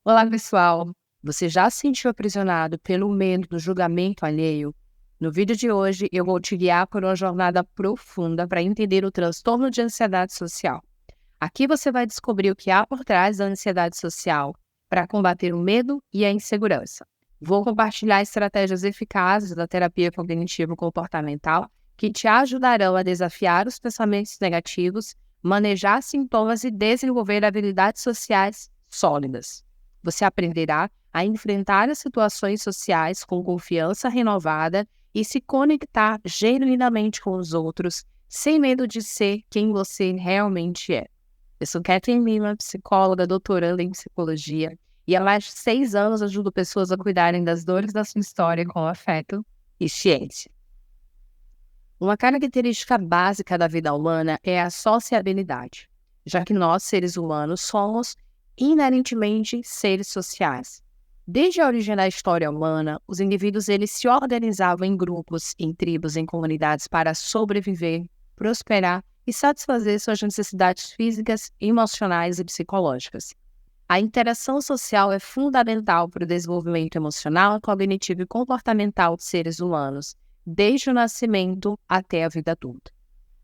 Olá, pessoal! Você já se sentiu aprisionado pelo medo do julgamento alheio? No vídeo de hoje, eu vou te guiar por uma jornada profunda para entender o transtorno de ansiedade social. Aqui você vai descobrir o que há por trás da ansiedade social para combater o medo e a insegurança. Vou compartilhar estratégias eficazes da terapia cognitivo-comportamental que te ajudarão a desafiar os pensamentos negativos, manejar sintomas e desenvolver habilidades sociais sólidas. Você aprenderá a enfrentar as situações sociais com confiança renovada e se conectar genuinamente com os outros, sem medo de ser quem você realmente é. Eu sou Kathleen Lima, psicóloga, doutoranda em psicologia, e há mais de 6 anos ajudo pessoas a cuidarem das dores da sua história com afeto e ciência. Uma característica básica da vida humana é a sociabilidade, já que nós, seres humanos, somos inerentemente seres sociais. Desde a origem da história humana, os indivíduos eles se organizavam em grupos, em tribos, em comunidades para sobreviver, prosperar e satisfazer suas necessidades físicas, emocionais e psicológicas. A interação social é fundamental para o desenvolvimento emocional, cognitivo e comportamental de seres humanos, desde o nascimento até a vida adulta.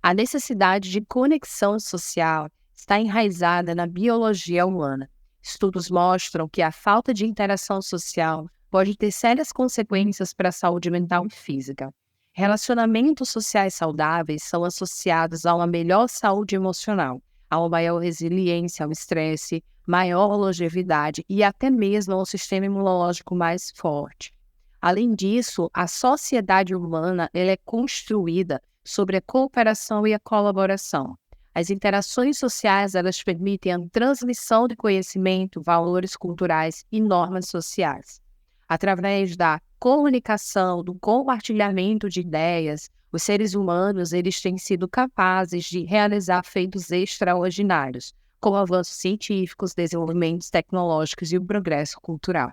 A necessidade de conexão social está enraizada na biologia humana. Estudos mostram que a falta de interação social pode ter sérias consequências para a saúde mental e física. Relacionamentos sociais saudáveis são associados a uma melhor saúde emocional, a uma maior resiliência ao estresse, maior longevidade e até mesmo a um sistema imunológico mais forte. Além disso, a sociedade humana ela é construída sobre a cooperação e a colaboração. As interações sociais elas permitem a transmissão de conhecimento, valores culturais e normas sociais. Através da comunicação, do compartilhamento de ideias, os seres humanos eles têm sido capazes de realizar feitos extraordinários, como avanços científicos, desenvolvimentos tecnológicos e o progresso cultural.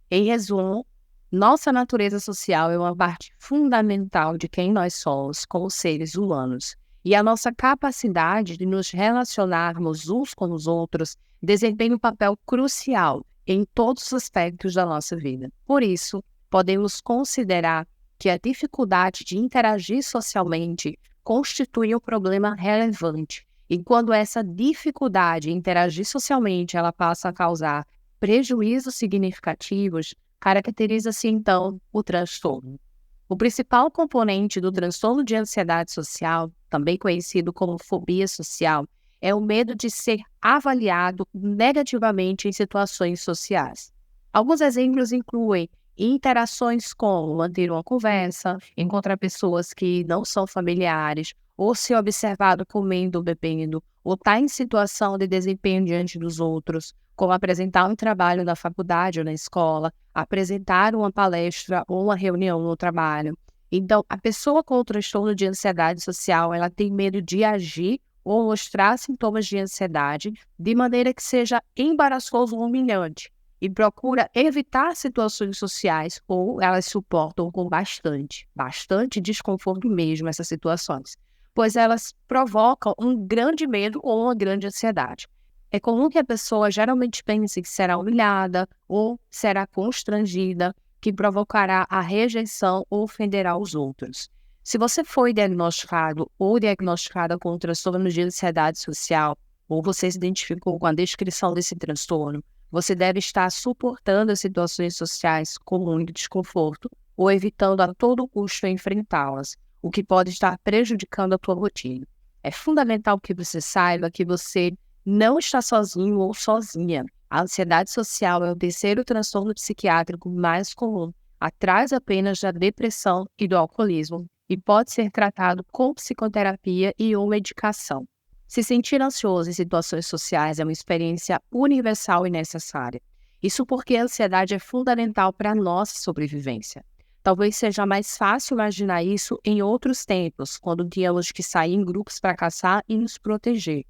Em resumo, nossa natureza social é uma parte fundamental de quem nós somos como seres humanos. E a nossa capacidade de nos relacionarmos uns com os outros desempenha um papel crucial em todos os aspectos da nossa vida. Por isso, podemos considerar que a dificuldade de interagir socialmente constitui um problema relevante. E quando essa dificuldade em interagir socialmente ela passa a causar prejuízos significativos, caracteriza-se então o transtorno. O principal componente do transtorno de ansiedade social, também conhecido como fobia social, é o medo de ser avaliado negativamente em situações sociais. Alguns exemplos incluem interações como manter uma conversa, encontrar pessoas que não são familiares, ou ser observado comendo ou bebendo, ou estar em situação de desempenho diante dos outros, como apresentar um trabalho na faculdade ou na escola, apresentar uma palestra ou uma reunião no trabalho. Então, a pessoa com o transtorno de ansiedade social, ela tem medo de agir ou mostrar sintomas de ansiedade de maneira que seja embaraçoso ou humilhante e procura evitar situações sociais ou elas suportam com bastante desconforto mesmo essas situações, pois elas provocam um grande medo ou uma grande ansiedade. É comum que a pessoa geralmente pense que será humilhada ou será constrangida, que provocará a rejeição ou ofenderá os outros. Se você foi diagnosticado ou diagnosticada com um transtorno de ansiedade social, ou você se identificou com a descrição desse transtorno, você deve estar suportando as situações sociais com muito desconforto ou evitando a todo custo enfrentá-las, o que pode estar prejudicando a tua rotina. É fundamental que você saiba que você não está sozinho ou sozinha. A ansiedade social é o terceiro transtorno psiquiátrico mais comum, atrás apenas da depressão e do alcoolismo, e pode ser tratado com psicoterapia e ou medicação. Se sentir ansioso em situações sociais é uma experiência universal e necessária. Isso porque a ansiedade é fundamental para a nossa sobrevivência. Talvez seja mais fácil imaginar isso em outros tempos, quando tínhamos que sair em grupos para caçar e nos proteger.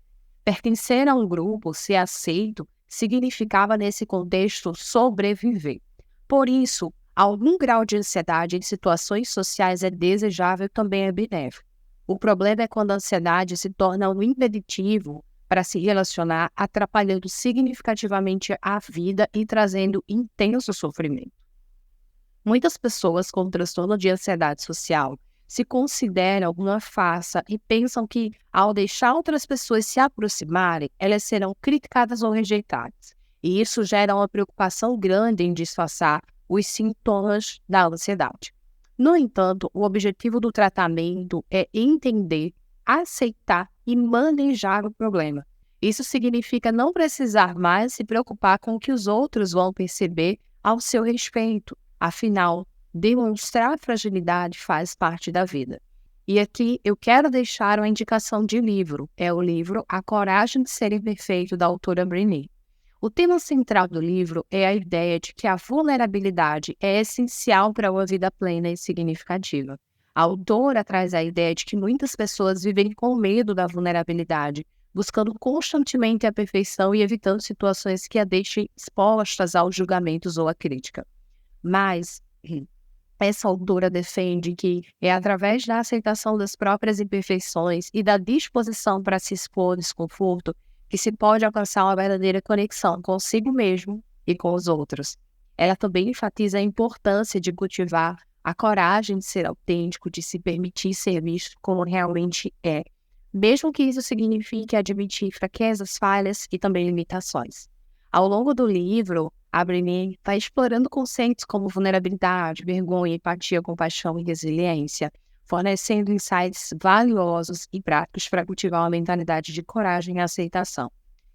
Pertencer a um grupo, ser aceito, significava nesse contexto sobreviver. Por isso, algum grau de ansiedade em situações sociais é desejável e também é benéfico. O problema é quando a ansiedade se torna um impeditivo para se relacionar, atrapalhando significativamente a vida e trazendo intenso sofrimento. Muitas pessoas com transtorno de ansiedade social se consideram uma farsa e pensam que, ao deixar outras pessoas se aproximarem, elas serão criticadas ou rejeitadas. E isso gera uma preocupação grande em disfarçar os sintomas da ansiedade. No entanto, o objetivo do tratamento é entender, aceitar e manejar o problema. Isso significa não precisar mais se preocupar com o que os outros vão perceber ao seu respeito. Afinal, demonstrar fragilidade faz parte da vida. E aqui eu quero deixar uma indicação de livro. É o livro A Coragem de Ser Imperfeito, da autora Brené. O tema central do livro é a ideia de que a vulnerabilidade é essencial para uma vida plena e significativa. A autora traz a ideia de que muitas pessoas vivem com medo da vulnerabilidade, buscando constantemente a perfeição e evitando situações que a deixem expostas aos julgamentos ou à crítica. Mas essa autora defende que é através da aceitação das próprias imperfeições e da disposição para se expor ao desconforto que se pode alcançar uma verdadeira conexão consigo mesmo e com os outros. Ela também enfatiza a importância de cultivar a coragem de ser autêntico, de se permitir ser visto como realmente é, mesmo que isso signifique admitir fraquezas, falhas e também limitações. Ao longo do livro, a Brené vai explorando conceitos como vulnerabilidade, vergonha, empatia, compaixão e resiliência, fornecendo insights valiosos e práticos para cultivar uma mentalidade de coragem e aceitação.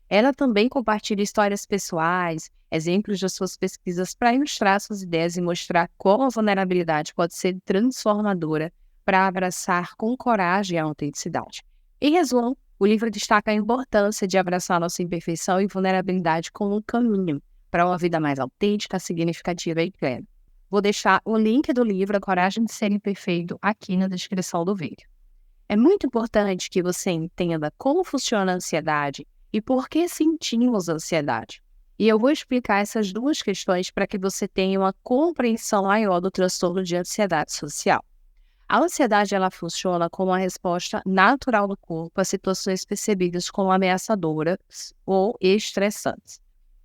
Ela também compartilha histórias pessoais, exemplos das suas pesquisas para ilustrar suas ideias e mostrar como a vulnerabilidade pode ser transformadora para abraçar com coragem a autenticidade. Em resumo, o livro destaca a importância de abraçar nossa imperfeição e vulnerabilidade como um caminho para uma vida mais autêntica, significativa e plena. Vou deixar o link do livro A Coragem de Ser Imperfeito aqui na descrição do vídeo. É muito importante que você entenda como funciona a ansiedade e por que sentimos ansiedade. E eu vou explicar essas duas questões para que você tenha uma compreensão maior do transtorno de ansiedade social. A ansiedade ela funciona como uma resposta natural do corpo a situações percebidas como ameaçadoras ou estressantes.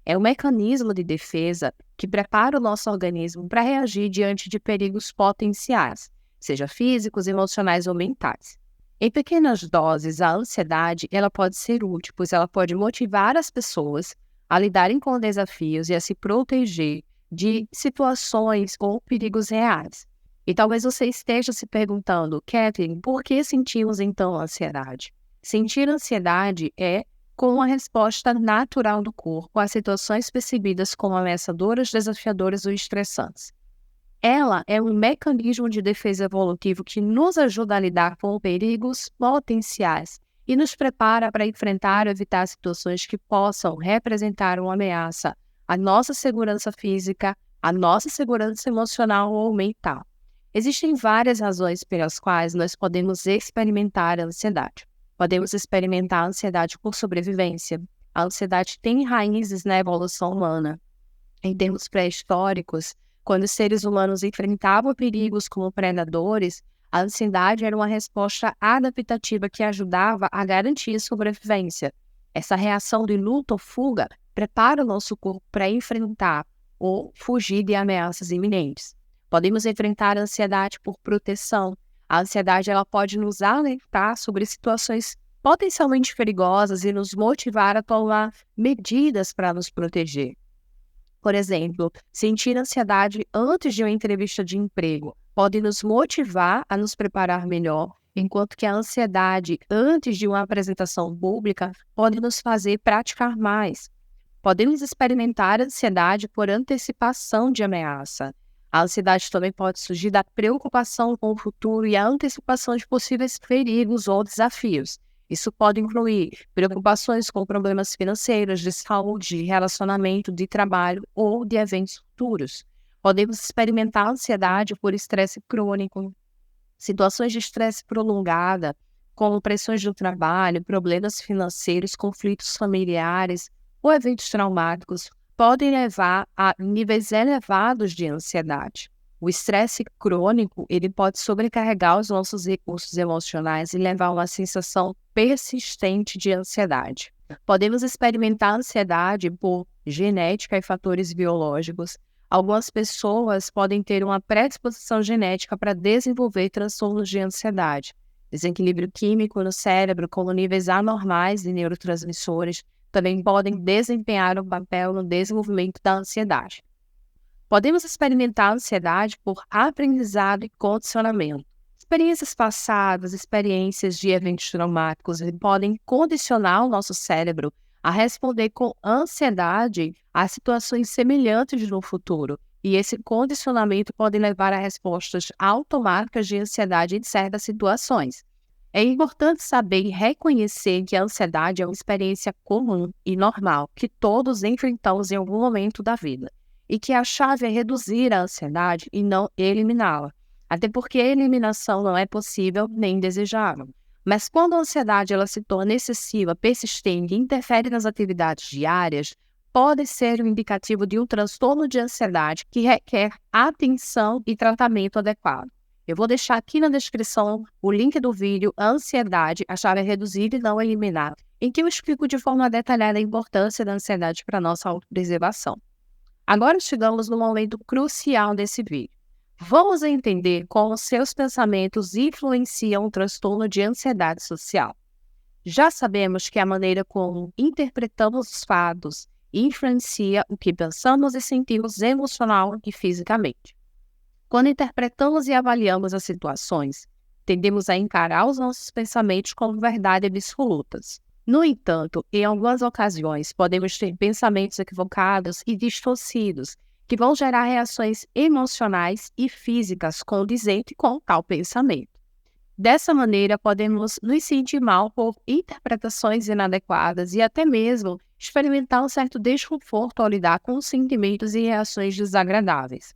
É um mecanismo de defesa que prepara o nosso organismo para reagir diante de perigos potenciais, seja físicos, emocionais ou mentais. Em pequenas doses, a ansiedade ela pode ser útil, pois ela pode motivar as pessoas a lidarem com desafios e a se proteger de situações ou perigos reais. E talvez você esteja se perguntando, Kathleen, por que sentimos então ansiedade? Sentir ansiedade é com uma resposta natural do corpo a situações percebidas como ameaçadoras, desafiadoras ou estressantes. Ela é um mecanismo de defesa evolutivo que nos ajuda a lidar com perigos potenciais e nos prepara para enfrentar ou evitar situações que possam representar uma ameaça à nossa segurança física, à nossa segurança emocional ou mental. Existem várias razões pelas quais nós podemos experimentar a ansiedade. Podemos experimentar a ansiedade por sobrevivência. A ansiedade tem raízes na evolução humana. Em termos pré-históricos, quando os seres humanos enfrentavam perigos como predadores, a ansiedade era uma resposta adaptativa que ajudava a garantir a sobrevivência. Essa reação de luta ou fuga prepara o nosso corpo para enfrentar ou fugir de ameaças iminentes. Podemos enfrentar a ansiedade por proteção. A ansiedade ela pode nos alertar sobre situações potencialmente perigosas e nos motivar a tomar medidas para nos proteger. Por exemplo, sentir ansiedade antes de uma entrevista de emprego pode nos motivar a nos preparar melhor, enquanto que a ansiedade antes de uma apresentação pública pode nos fazer praticar mais. Podemos experimentar ansiedade por antecipação de ameaça. A ansiedade também pode surgir da preocupação com o futuro e a antecipação de possíveis perigos ou desafios. Isso pode incluir preocupações com problemas financeiros, de saúde, de relacionamento, de trabalho ou de eventos futuros. Podemos experimentar ansiedade por estresse crônico, situações de estresse prolongada, como pressões do trabalho, problemas financeiros, conflitos familiares ou eventos traumáticos, podem levar a níveis elevados de ansiedade. O estresse crônico ele pode sobrecarregar os nossos recursos emocionais e levar a uma sensação persistente de ansiedade. Podemos experimentar ansiedade por genética e fatores biológicos. Algumas pessoas podem ter uma predisposição genética para desenvolver transtornos de ansiedade, desequilíbrio químico no cérebro, como níveis anormais de neurotransmissores, também podem desempenhar um papel no desenvolvimento da ansiedade. Podemos experimentar ansiedade por aprendizado e condicionamento. Experiências passadas, experiências de eventos traumáticos podem condicionar o nosso cérebro a responder com ansiedade a situações semelhantes no futuro. E esse condicionamento pode levar a respostas automáticas de ansiedade em certas situações. É importante saber e reconhecer que a ansiedade é uma experiência comum e normal que todos enfrentamos em algum momento da vida. E que a chave é reduzir a ansiedade e não eliminá-la. Até porque a eliminação não é possível nem desejável. Mas quando a ansiedade ela se torna excessiva, persistente e interfere nas atividades diárias, pode ser um indicativo de um transtorno de ansiedade que requer atenção e tratamento adequado. Eu vou deixar aqui na descrição o link do vídeo Ansiedade, a chave é reduzir e não eliminar, em que eu explico de forma detalhada a importância da ansiedade para a nossa autopreservação. Agora chegamos no momento crucial desse vídeo. Vamos entender como seus pensamentos influenciam o transtorno de ansiedade social. Já sabemos que a maneira como interpretamos os fatos influencia o que pensamos e sentimos emocional e fisicamente. Quando interpretamos e avaliamos as situações, tendemos a encarar os nossos pensamentos como verdade absolutas. No entanto, em algumas ocasiões, podemos ter pensamentos equivocados e distorcidos, que vão gerar reações emocionais e físicas condizentes com tal pensamento. Dessa maneira, podemos nos sentir mal por interpretações inadequadas e até mesmo experimentar um certo desconforto ao lidar com sentimentos e reações desagradáveis.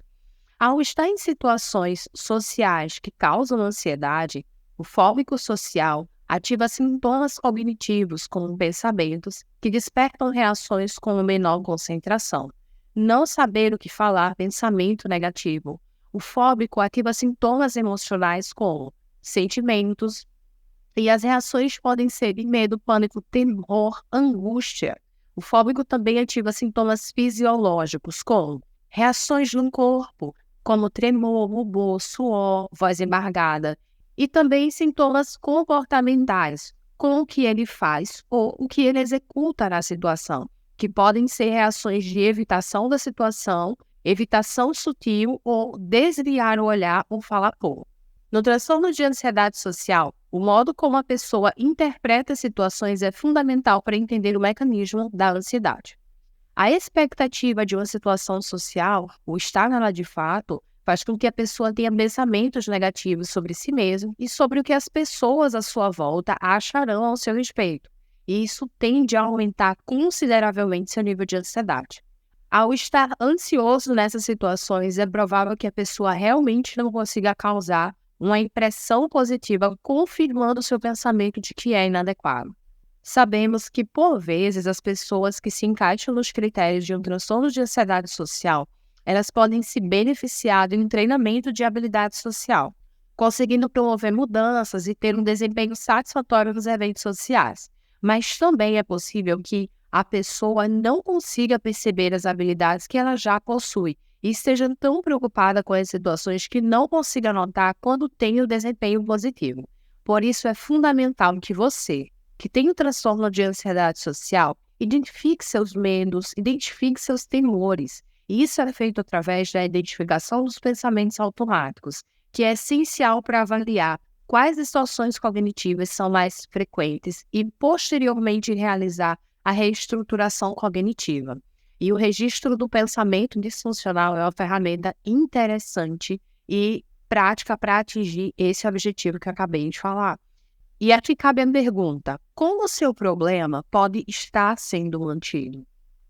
Ao estar em situações sociais que causam ansiedade, o fóbico social ativa sintomas cognitivos, como pensamentos, que despertam reações com menor concentração. Não saber o que falar, pensamento negativo. O fóbico ativa sintomas emocionais como sentimentos, e as reações podem ser de medo, pânico, temor, angústia. O fóbico também ativa sintomas fisiológicos, como reações no corpo, como tremor, rubor, suor, voz embargada, e também sintomas comportamentais, com o que ele faz ou o que ele executa na situação, que podem ser reações de evitação da situação, evitação sutil ou desviar o olhar ou falar pouco. No transtorno de ansiedade social, o modo como a pessoa interpreta situações é fundamental para entender o mecanismo da ansiedade. A expectativa de uma situação social, o estar nela de fato, faz com que a pessoa tenha pensamentos negativos sobre si mesma e sobre o que as pessoas à sua volta acharão ao seu respeito. E isso tende a aumentar consideravelmente seu nível de ansiedade. Ao estar ansioso nessas situações, é provável que a pessoa realmente não consiga causar uma impressão positiva, confirmando seu pensamento de que é inadequado. Sabemos que, por vezes, as pessoas que se encaixam nos critérios de um transtorno de ansiedade social, elas podem se beneficiar de um treinamento de habilidade social, conseguindo promover mudanças e ter um desempenho satisfatório nos eventos sociais. Mas também é possível que a pessoa não consiga perceber as habilidades que ela já possui e esteja tão preocupada com as situações que não consiga notar quando tem o desempenho positivo. Por isso é fundamental que você, que tem o transtorno de ansiedade social, identifique seus medos, identifique seus temores. E isso é feito através da identificação dos pensamentos automáticos, que é essencial para avaliar quais distorções cognitivas são mais frequentes e, posteriormente, realizar a reestruturação cognitiva. E o registro do pensamento disfuncional é uma ferramenta interessante e prática para atingir esse objetivo que eu acabei de falar. E aqui cabe a pergunta: como o seu problema pode estar sendo mantido?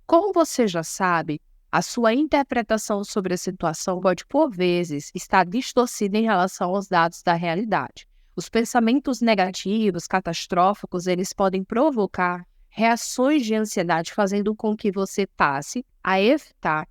Como você já sabe, a sua interpretação sobre a situação pode, por vezes, estar distorcida em relação aos dados da realidade. Os pensamentos negativos, catastróficos, eles podem provocar reações de ansiedade, fazendo com que você passe a evitar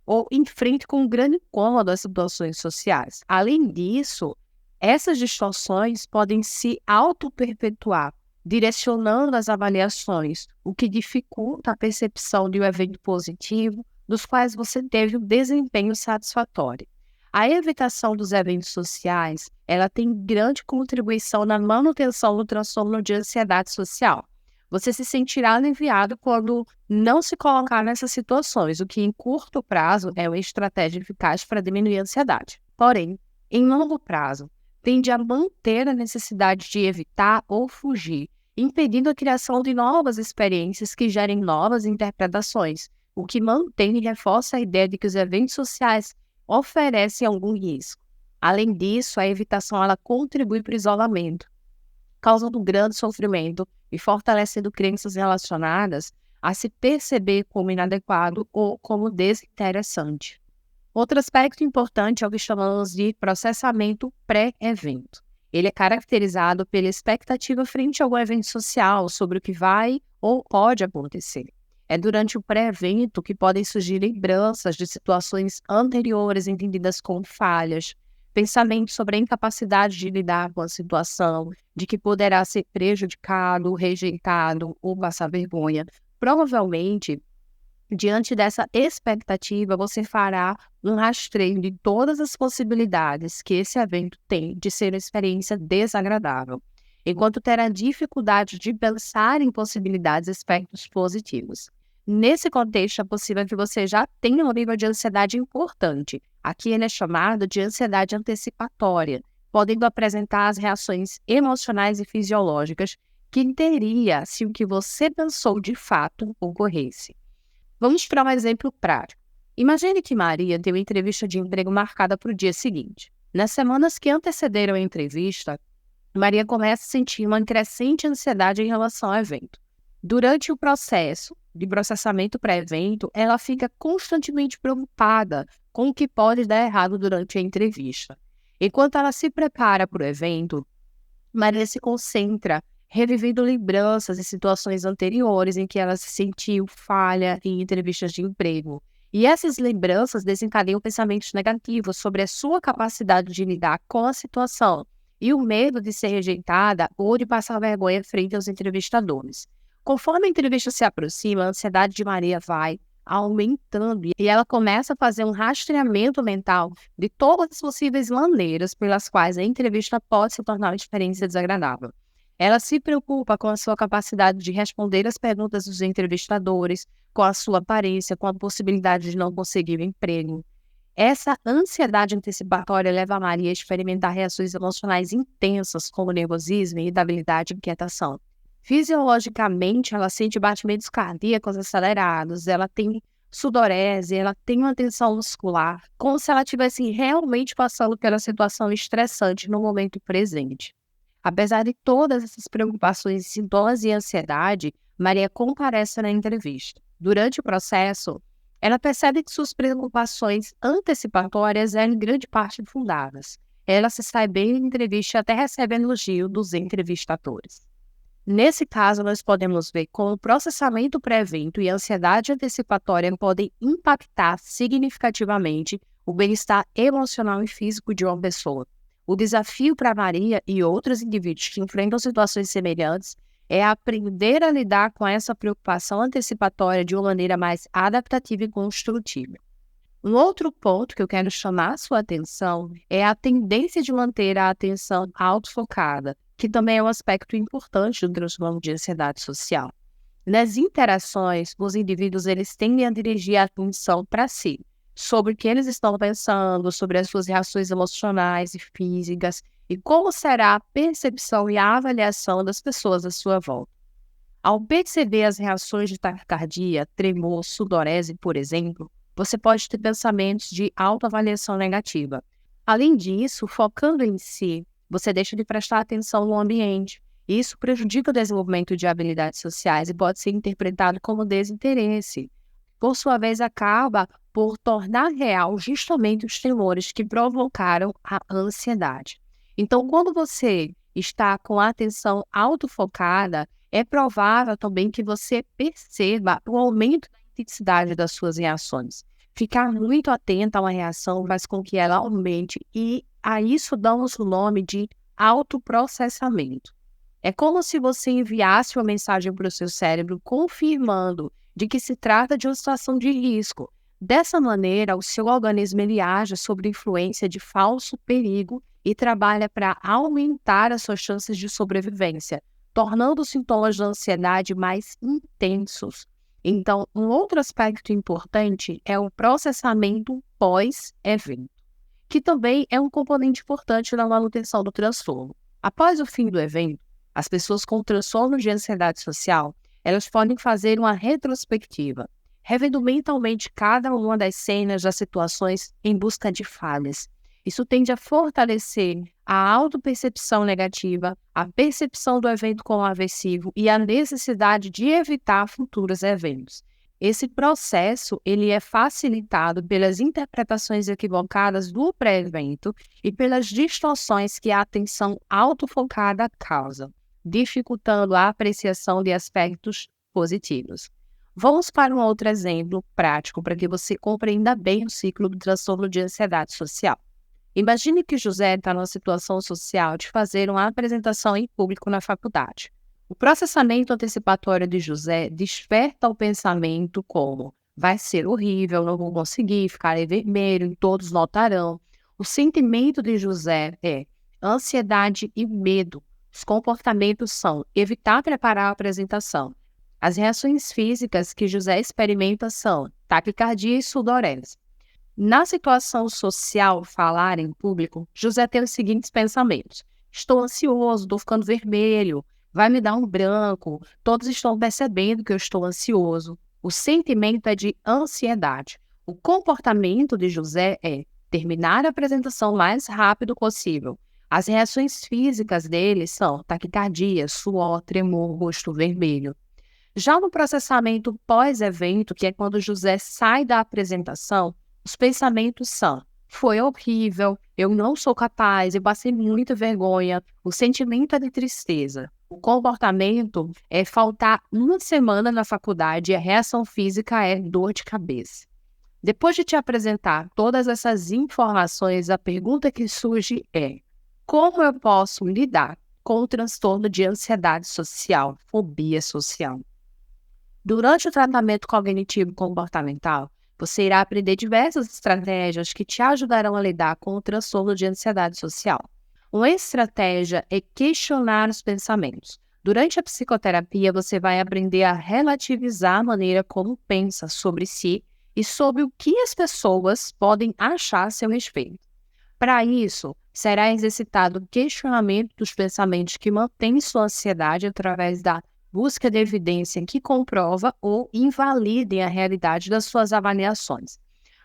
ou enfrente com um grande incômodo as situações sociais. Além disso, essas distorções podem se auto-perpetuar, direcionando as avaliações, o que dificulta a percepção de um evento positivo, dos quais você teve um desempenho satisfatório. A evitação dos eventos sociais, ela tem grande contribuição na manutenção do transtorno de ansiedade social. Você se sentirá aliviado quando não se colocar nessas situações, o que em curto prazo é uma estratégia eficaz para diminuir a ansiedade. Porém, em longo prazo, tende a manter a necessidade de evitar ou fugir, impedindo a criação de novas experiências que gerem novas interpretações, o que mantém e reforça a ideia de que os eventos sociais oferecem algum risco. Além disso, a evitação ela contribui para o isolamento, causando grande sofrimento e fortalecendo crenças relacionadas a se perceber como inadequado ou como desinteressante. Outro aspecto importante é o que chamamos de processamento pré-evento. Ele é caracterizado pela expectativa frente a algum evento social sobre o que vai ou pode acontecer. É durante o pré-evento que podem surgir lembranças de situações anteriores entendidas como falhas, pensamentos sobre a incapacidade de lidar com a situação, de que poderá ser prejudicado, rejeitado ou passar vergonha. Provavelmente, diante dessa expectativa, você fará um rastreio de todas as possibilidades que esse evento tem de ser uma experiência desagradável, enquanto terá dificuldade de pensar em possibilidades e aspectos positivos. Nesse contexto, é possível que você já tenha um nível de ansiedade importante. Aqui ele é chamado de ansiedade antecipatória, podendo apresentar as reações emocionais e fisiológicas que teria se o que você pensou de fato ocorresse. Vamos para um exemplo prático. Imagine que Maria tem uma entrevista de emprego marcada para o dia seguinte. Nas semanas que antecederam a entrevista, Maria começa a sentir uma crescente ansiedade em relação ao evento. Durante o processo de processamento pré-evento, ela fica constantemente preocupada com o que pode dar errado durante a entrevista. Enquanto ela se prepara para o evento, Maria se concentra revivendo lembranças e situações anteriores em que ela se sentiu falha em entrevistas de emprego. E essas lembranças desencadeiam pensamentos negativos sobre a sua capacidade de lidar com a situação e o medo de ser rejeitada ou de passar vergonha frente aos entrevistadores. Conforme a entrevista se aproxima, a ansiedade de Maria vai aumentando e ela começa a fazer um rastreamento mental de todas as possíveis maneiras pelas quais a entrevista pode se tornar uma experiência desagradável. Ela se preocupa com a sua capacidade de responder às perguntas dos entrevistadores, com a sua aparência, com a possibilidade de não conseguir o emprego. Essa ansiedade antecipatória leva a Maria a experimentar reações emocionais intensas, como nervosismo, irritabilidade e inquietação. Fisiologicamente, ela sente batimentos cardíacos acelerados, ela tem sudorese, ela tem uma tensão muscular, como se ela estivesse realmente passando pela situação estressante no momento presente. Apesar de todas essas preocupações, sintomas e ansiedade, Maria comparece na entrevista. Durante o processo, ela percebe que suas preocupações antecipatórias eram em grande parte fundadas. Ela se sai bem na entrevista e até recebe elogio dos entrevistadores. Nesse caso, nós podemos ver como o processamento pré-evento e a ansiedade antecipatória podem impactar significativamente o bem-estar emocional e físico de uma pessoa. O desafio para Maria e outros indivíduos que enfrentam situações semelhantes é aprender a lidar com essa preocupação antecipatória de uma maneira mais adaptativa e construtiva. Um outro ponto que eu quero chamar a sua atenção é a tendência de manter a atenção autofocada, que também é um aspecto importante do transtorno de ansiedade social. Nas interações, os indivíduos eles tendem a dirigir a atenção para si, sobre o que eles estão pensando, sobre as suas reações emocionais e físicas, e como será a percepção e a avaliação das pessoas à sua volta. Ao perceber as reações de taquicardia, tremor, sudorese, por exemplo, você pode ter pensamentos de autoavaliação negativa. Além disso, focando em si, você deixa de prestar atenção no ambiente. Isso prejudica o desenvolvimento de habilidades sociais e pode ser interpretado como desinteresse. Por sua vez, acaba por tornar real justamente os temores que provocaram a ansiedade. Então, quando você está com a atenção autofocada, é provável também que você perceba o aumento da intensidade das suas reações. Ficar muito atento a uma reação faz com que ela aumente e a isso damos o nome de autoprocessamento. É como se você enviasse uma mensagem para o seu cérebro confirmando de que se trata de uma situação de risco. Dessa maneira, o seu organismo ele age sob influência de falso perigo e trabalha para aumentar as suas chances de sobrevivência, tornando os sintomas da ansiedade mais intensos. Então, um outro aspecto importante é o processamento pós-evento, que também é um componente importante na manutenção do transtorno. Após o fim do evento, as pessoas com transtorno de ansiedade social, elas podem fazer uma retrospectiva, revendo mentalmente cada uma das cenas das situações em busca de falhas. Isso tende a fortalecer a autopercepção negativa, a percepção do evento como aversivo e a necessidade de evitar futuros eventos. Esse processo ele é facilitado pelas interpretações equivocadas do pré-evento e pelas distorções que a atenção autofocada causa, dificultando a apreciação de aspectos positivos. Vamos para um outro exemplo prático para que você compreenda bem o ciclo do transtorno de ansiedade social. Imagine que José está numa situação social de fazer uma apresentação em público na faculdade. O processamento antecipatório de José desperta o pensamento como vai ser horrível, não vou conseguir, ficarei vermelho, todos notarão. O sentimento de José é ansiedade e medo. Os comportamentos são evitar preparar a apresentação. As reações físicas que José experimenta são taquicardia e sudorese. Na situação social, falar em público, José tem os seguintes pensamentos. Estou ansioso, estou ficando vermelho, vai me dar um branco, todos estão percebendo que eu estou ansioso. O sentimento é de ansiedade. O comportamento de José é terminar a apresentação o mais rápido possível. As reações físicas dele são taquicardia, suor, tremor, rosto vermelho. Já no processamento pós-evento, que é quando José sai da apresentação, os pensamentos são: foi horrível, eu não sou capaz, eu passei muita vergonha. O sentimento é de tristeza. O comportamento é faltar uma semana na faculdade e a reação física é dor de cabeça. Depois de te apresentar todas essas informações, a pergunta que surge é: como eu posso lidar com o transtorno de ansiedade social, fobia social? Durante o tratamento cognitivo comportamental, você irá aprender diversas estratégias que te ajudarão a lidar com o transtorno de ansiedade social. Uma estratégia é questionar os pensamentos. Durante a psicoterapia, você vai aprender a relativizar a maneira como pensa sobre si e sobre o que as pessoas podem achar a seu respeito. Para isso, será exercitado o questionamento dos pensamentos que mantêm sua ansiedade através da busca de evidência que comprova ou invalide a realidade das suas avaliações.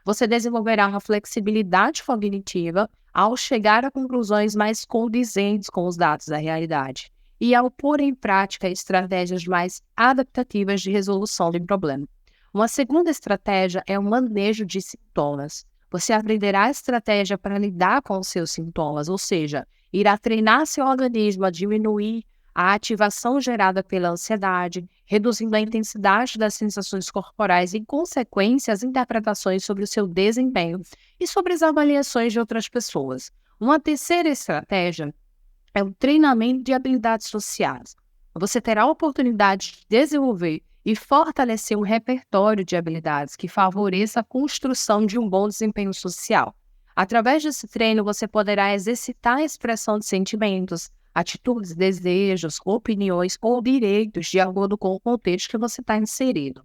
Você desenvolverá uma flexibilidade cognitiva ao chegar a conclusões mais condizentes com os dados da realidade e ao pôr em prática estratégias mais adaptativas de resolução de problema. Uma segunda estratégia é o manejo de sintomas. Você aprenderá a estratégia para lidar com os seus sintomas, ou seja, irá treinar seu organismo a diminuir a ativação gerada pela ansiedade, reduzindo a intensidade das sensações corporais e, em consequência, as interpretações sobre o seu desempenho e sobre as avaliações de outras pessoas. Uma terceira estratégia é o treinamento de habilidades sociais. Você terá a oportunidade de desenvolver e fortalecer um repertório de habilidades que favoreça a construção de um bom desempenho social. Através desse treino, você poderá exercitar a expressão de sentimentos, atitudes, desejos, opiniões ou direitos de acordo com o contexto que você está inserido.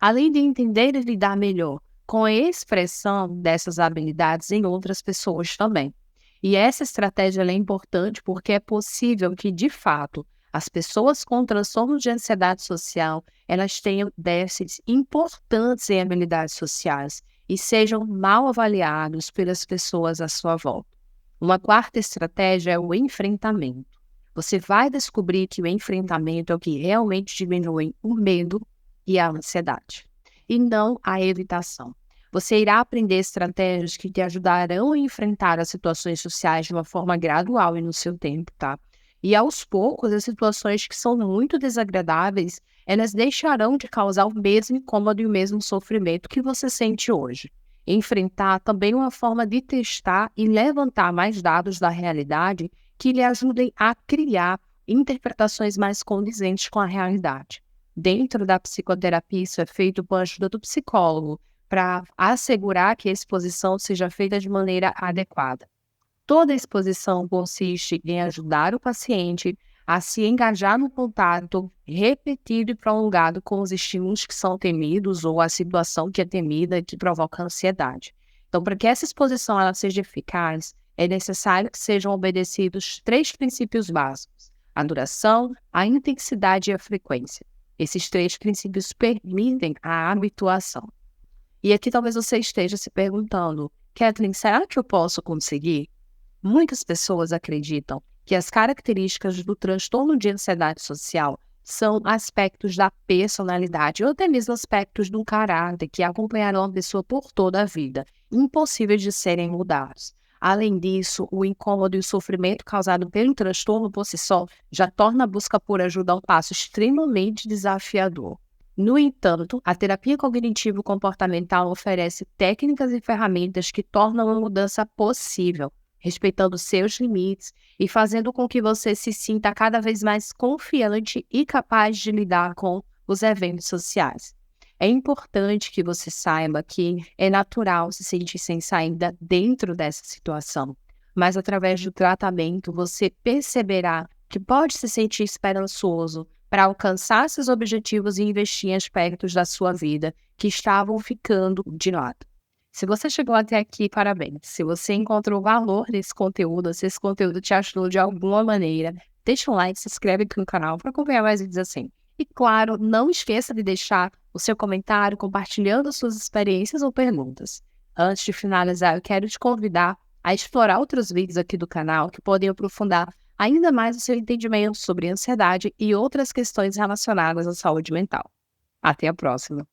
Além de entender e lidar melhor com a expressão dessas habilidades em outras pessoas também. E essa estratégia é importante porque é possível que, de fato, as pessoas com transtorno de ansiedade social, elas tenham déficits importantes em habilidades sociais e sejam mal avaliados pelas pessoas à sua volta. Uma quarta estratégia é o enfrentamento. Você vai descobrir que o enfrentamento é o que realmente diminui o medo e a ansiedade, e não a evitação. Você irá aprender estratégias que te ajudarão a enfrentar as situações sociais de uma forma gradual e no seu tempo, tá? E aos poucos, as situações que são muito desagradáveis, elas deixarão de causar o mesmo incômodo e o mesmo sofrimento que você sente hoje. Enfrentar também é uma forma de testar e levantar mais dados da realidade que lhe ajudem a criar interpretações mais condizentes com a realidade. Dentro da psicoterapia, isso é feito com a ajuda do psicólogo, para assegurar que a exposição seja feita de maneira adequada. Toda exposição consiste em ajudar o paciente a se engajar no contato repetido e prolongado com os estímulos que são temidos ou a situação que é temida e que provoca ansiedade. Então, para que essa exposição ela seja eficaz, é necessário que sejam obedecidos 3 princípios básicos: a duração, a intensidade e a frequência. Esses 3 princípios permitem a habituação. E aqui talvez você esteja se perguntando: Kathleen, será que eu posso conseguir? Muitas pessoas acreditam que as características do transtorno de ansiedade social são aspectos da personalidade ou até mesmo aspectos do caráter que acompanharão a pessoa por toda a vida, impossíveis de serem mudados. Além disso, o incômodo e o sofrimento causado pelo transtorno por si só já torna a busca por ajuda um passo extremamente desafiador. No entanto, a terapia cognitivo-comportamental oferece técnicas e ferramentas que tornam a mudança possível, respeitando seus limites e fazendo com que você se sinta cada vez mais confiante e capaz de lidar com os eventos sociais. É importante que você saiba que é natural se sentir sem saída dentro dessa situação, mas através do tratamento você perceberá que pode se sentir esperançoso para alcançar seus objetivos e investir em aspectos da sua vida que estavam ficando de lado. Se você chegou até aqui, parabéns. Se você encontrou valor nesse conteúdo, se esse conteúdo te ajudou de alguma maneira, deixa um like, se inscreve aqui no canal para acompanhar mais vídeos assim. E claro, não esqueça de deixar o seu comentário compartilhando suas experiências ou perguntas. Antes de finalizar, eu quero te convidar a explorar outros vídeos aqui do canal que podem aprofundar ainda mais o seu entendimento sobre ansiedade e outras questões relacionadas à saúde mental. Até a próxima!